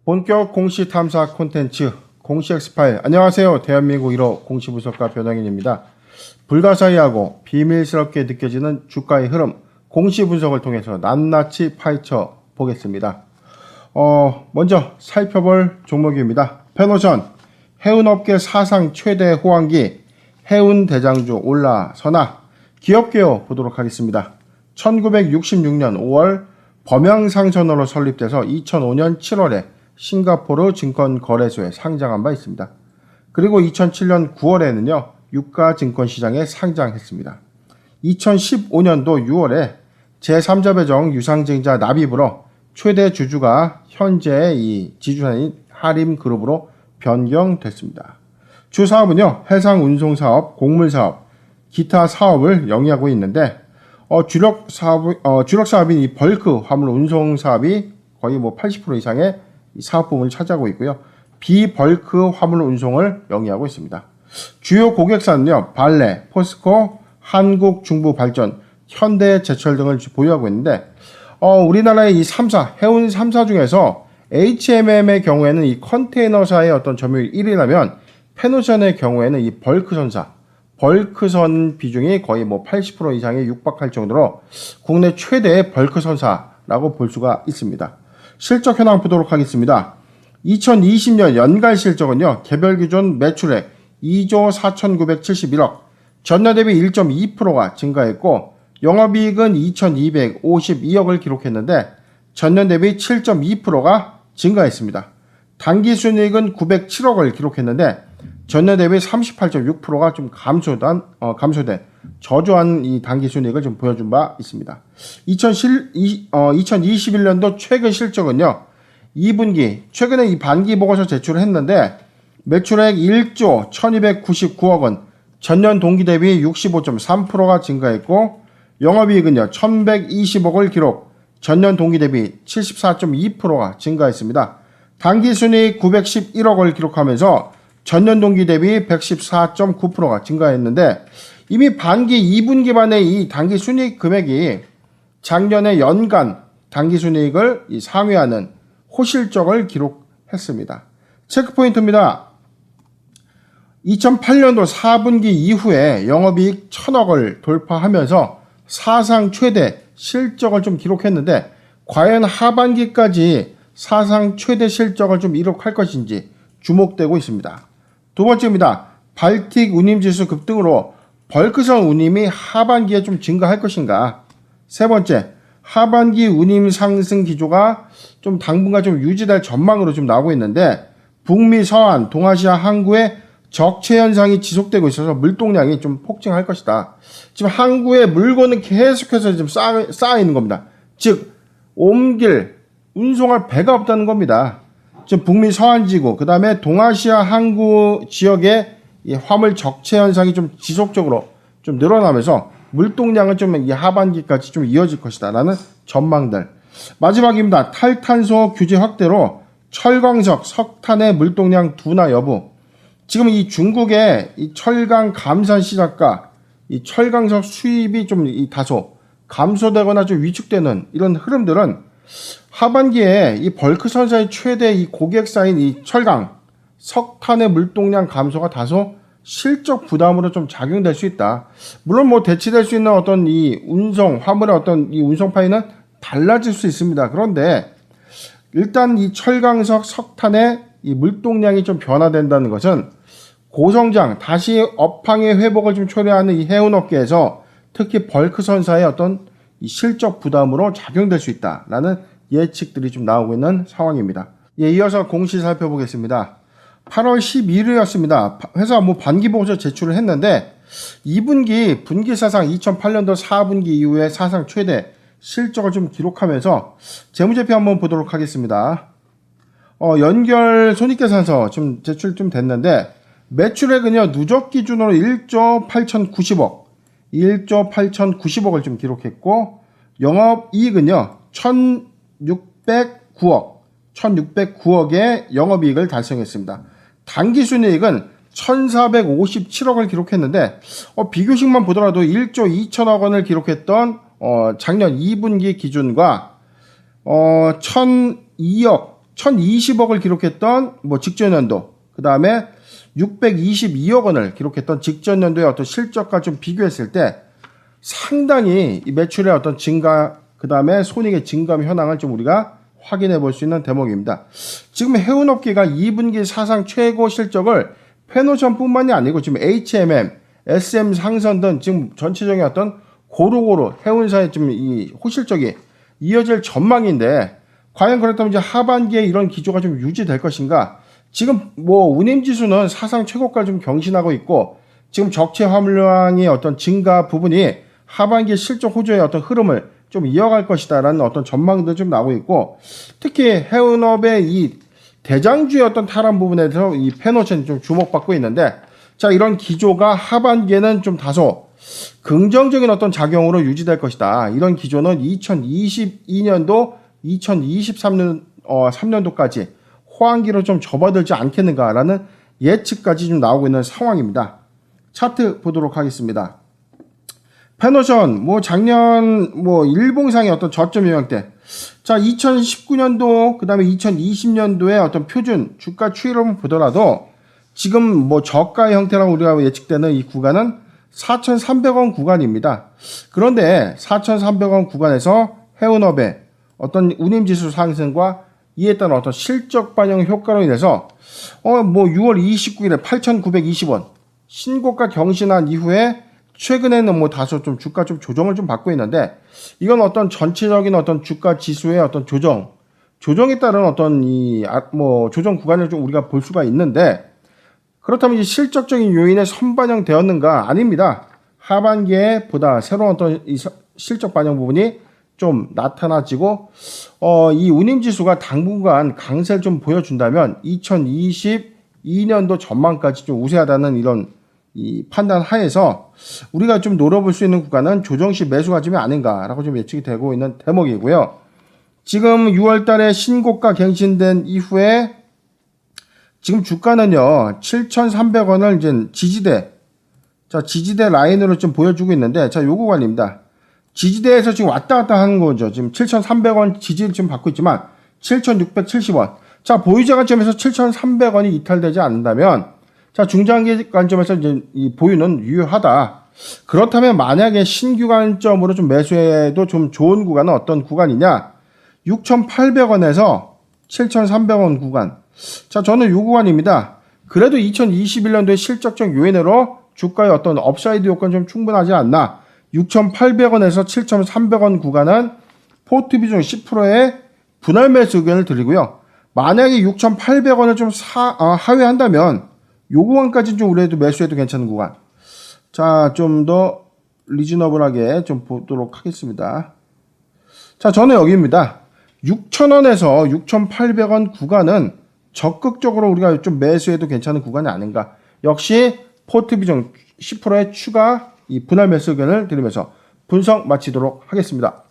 본격 공시 탐사 콘텐츠 공시 엑스파일. 안녕하세요. 대한민국 1호 공시 분석가 변형인입니다. 불가사의하고 비밀스럽게 느껴지는 주가의 흐름, 공시 분석을 통해서 낱낱이 파헤쳐 보겠습니다. 먼저 살펴볼 종목입니다. 페노션, 해운업계 사상 최대 호황기, 해운대장주 올라서나 기업개요 보도록 하겠습니다. 1966년 5월 범양상선으로 설립돼서 2005년 7월에 싱가포르 증권거래소에 상장한 바 있습니다. 그리고 2007년 9월에는요 유가증권시장에 상장했습니다. 2015년도 6월에 제3자 배정 유상증자 납입으로 최대 주주가 현재의 이 지주사인 하림그룹으로 변경됐습니다. 주 사업은요 해상 운송사업, 공물사업, 기타 사업을 영위하고 있는데 주력 사업인 이 벌크 화물 운송 사업이 거의 80% 이상의 사업 부문을 차지하고 있고요. 비벌크 화물 운송을 영위하고 있습니다. 주요 고객사는요, 발레, 포스코, 한국중부발전, 현대제철 등을 보유하고 있는데, 우리나라의 이 3사, 해운 3사 중에서 HMM의 경우에는 이 컨테이너사의 어떤 점유율 1위라면, 페노션의 경우에는 이 벌크선 비중이 거의 80% 이상에 육박할 정도로 국내 최대의 벌크선사라고 볼 수가 있습니다. 실적 현황 보도록 하겠습니다. 2020년 연간 실적은요, 개별 기준 매출액 2조 4,971억, 전년 대비 1.2%가 증가했고, 영업이익은 2,252억을 기록했는데, 전년 대비 7.2%가 증가했습니다. 당기순이익은 907억을 기록했는데, 전년 대비 38.6%가 좀 감소된 저조한 이 당기순이익을 좀 보여준 바 있습니다. 2021년도 최근 실적은요, 2분기, 최근에 이 반기 보고서 제출을 했는데, 매출액 1조 1299억 원, 전년 동기 대비 65.3%가 증가했고, 영업이익은요, 1120억을 기록, 전년 동기 대비 74.2%가 증가했습니다. 당기순이익 911억을 기록하면서 전년 동기 대비 114.9%가 증가했는데, 이미 반기 2분기 반에 이 당기순이익 금액이 작년에 연간 당기순이익을 상회하는 호실적을 기록했습니다. 체크포인트입니다. 2008년도 4분기 이후에 영업이익 1000억을 돌파하면서 사상 최대 실적을 좀 기록했는데, 과연 하반기까지 사상 최대 실적을 좀 이룩할 것인지 주목되고 있습니다. 두 번째입니다. 발틱 운임지수 급등으로 벌크선 운임이 하반기에 좀 증가할 것인가. 세 번째, 하반기 운임 상승 기조가 좀 당분간 좀 유지될 전망으로 좀 나오고 있는데, 북미, 서한, 동아시아 항구의 적체 현상이 지속되고 있어서 물동량이 좀 폭증할 것이다. 지금 항구에 물건은 계속해서 지금 쌓여 있는 겁니다. 즉, 옮길, 운송할 배가 없다는 겁니다. 지금 북미 서한 지구, 그 다음에 동아시아 항구 지역의 이 화물 적체 현상이 좀 지속적으로 좀 늘어나면서 물동량은 좀 이 하반기까지 좀 이어질 것이다 라는 전망들. 마지막입니다. 탈탄소 규제 확대로 철광석, 석탄의 물동량 둔화 여부. 지금 이 중국의 이 철강 감산 시작과 이 철광석 수입이 좀 다소 감소되거나 좀 위축되는 이런 흐름들은 하반기에 이 벌크선사의 최대 이 고객사인 이 철강, 석탄의 물동량 감소가 다소 실적 부담으로 좀 작용될 수 있다. 물론 대치될 수 있는 어떤 이 화물의 어떤 이 운송 파이는 달라질 수 있습니다. 그런데 일단 이 철강석, 석탄의 이 물동량이 좀 변화된다는 것은 고성장, 다시 업황의 회복을 좀 초래하는 이 해운업계에서 특히 벌크선사의 어떤 이 실적 부담으로 작용될 수 있다라는 예측들이 좀 나오고 있는 상황입니다. 이어서 공시 살펴보겠습니다. 8월 11일이었습니다. 회사 반기 보고서 제출을 했는데 2분기 분기 사상 2008년도 4분기 이후에 사상 최대 실적을 좀 기록하면서 재무제표 한번 보도록 하겠습니다. 연결 손익계산서 좀 제출 좀 됐는데 매출액은요 누적 기준으로 1조 8,090억, 1조 8,090억을 좀 기록했고 영업이익은요 1,609억의 영업이익을 달성했습니다. 당기순이익은 1,457억을 기록했는데 비교식만 보더라도 1조 2천억 원을 기록했던 작년 2분기 기준과 1,002억 1020억을 기록했던 뭐 직전 연도, 그 다음에 622억 원을 기록했던 직전 연도의 어떤 실적과 좀 비교했을 때 상당히 이 매출의 어떤 증가, 그 다음에 손익의 증감 현황을 좀 우리가 확인해 볼 수 있는 대목입니다. 지금 해운업계가 2분기 사상 최고 실적을 페노션뿐만이 아니고 지금 HMM, SM 상선 등 지금 전체적인 어떤 고루고루 해운사의 좀 이 호실적이 이어질 전망인데, 과연 그렇다면 이제 하반기에 이런 기조가 좀 유지될 것인가? 지금 뭐 운임지수는 사상 최고가를 좀 경신하고 있고, 지금 적체 화물량의 어떤 증가 부분이 하반기 실적 호조의 어떤 흐름을 좀 이어갈 것이다라는 어떤 전망도 좀 나오고 있고, 특히 해운업의 이 대장주의 어떤 탈환 부분에서 이 페노션이 좀 주목받고 있는데, 자, 이런 기조가 하반기에는 좀 다소 긍정적인 어떤 작용으로 유지될 것이다. 이런 기조는 2022년도, 3년도까지 호황기로 좀 접어들지 않겠는가라는 예측까지 좀 나오고 있는 상황입니다. 차트 보도록 하겠습니다. 페노션, 뭐 작년 뭐 일봉상의 어떤 저점 영향대. 자, 2019년도, 그 다음에 2020년도의 어떤 표준 주가 추이로 보더라도 지금 뭐 저가 형태라고 우리가 예측되는 이 구간은 4,300원 구간입니다. 그런데 4,300원 구간에서 해운업의 어떤 운임지수 상승과 이에 따른 어떤 실적 반영 효과로 인해서 뭐 6월 29일에 8,920원 신고가 경신한 이후에 최근에는 뭐 다소 좀 주가 좀 조정을 좀 받고 있는데, 이건 어떤 전체적인 어떤 주가 지수의 어떤 조정에 따른 어떤 뭐 조정 구간을 좀 우리가 볼 수가 있는데, 그렇다면 이 실적적인 요인에 선반영 되었는가? 아닙니다. 하반기에 보다 새로운 어떤 이 실적 반영 부분이 좀 나타나지고, 이 운임지수가 당분간 강세를 좀 보여준다면 2022년도 전망까지 좀 우세하다는 이런 이 판단 하에서 우리가 좀 노려볼 수 있는 구간은 조정시 매수 관점이 아닌가라고 좀 예측이 되고 있는 대목이고요. 지금 6월 달에 신고가 갱신된 이후에 지금 주가는요, 7,300원을 이제 지지대 라인으로 좀 보여주고 있는데, 자, 요 구간입니다. 지지대에서 지금 왔다 갔다 하는 거죠. 지금 7,300원 지지를 지금 받고 있지만 7,670원. 자, 보유자 관점에서 7,300원이 이탈되지 않는다면, 자, 중장기 관점에서 이제 이 보유는 유효하다. 그렇다면 만약에 신규 관점으로 좀 매수해도 좀 좋은 구간은 어떤 구간이냐? 6,800원에서 7,300원 구간. 자, 저는 요 구간입니다. 그래도 2021년도에 실적적 요인으로 주가의 어떤 업사이드 효과는 좀 충분하지 않나. 6,800원에서 7,300원 구간은 포트 비중 10%의 분할 매수 의견을 드리고요. 만약에 6,800원을 좀 하회한다면 요 구간까지는 좀 우리도 매수해도 괜찮은 구간. 자, 좀 더 리즈너블하게 좀 보도록 하겠습니다. 자, 저는 여기입니다. 6,000원에서 6,800원 구간은 적극적으로 우리가 좀 매수해도 괜찮은 구간이 아닌가. 역시 포트 비중 10%의 추가 이 분할 매수 의견을 드리면서 분석 마치도록 하겠습니다.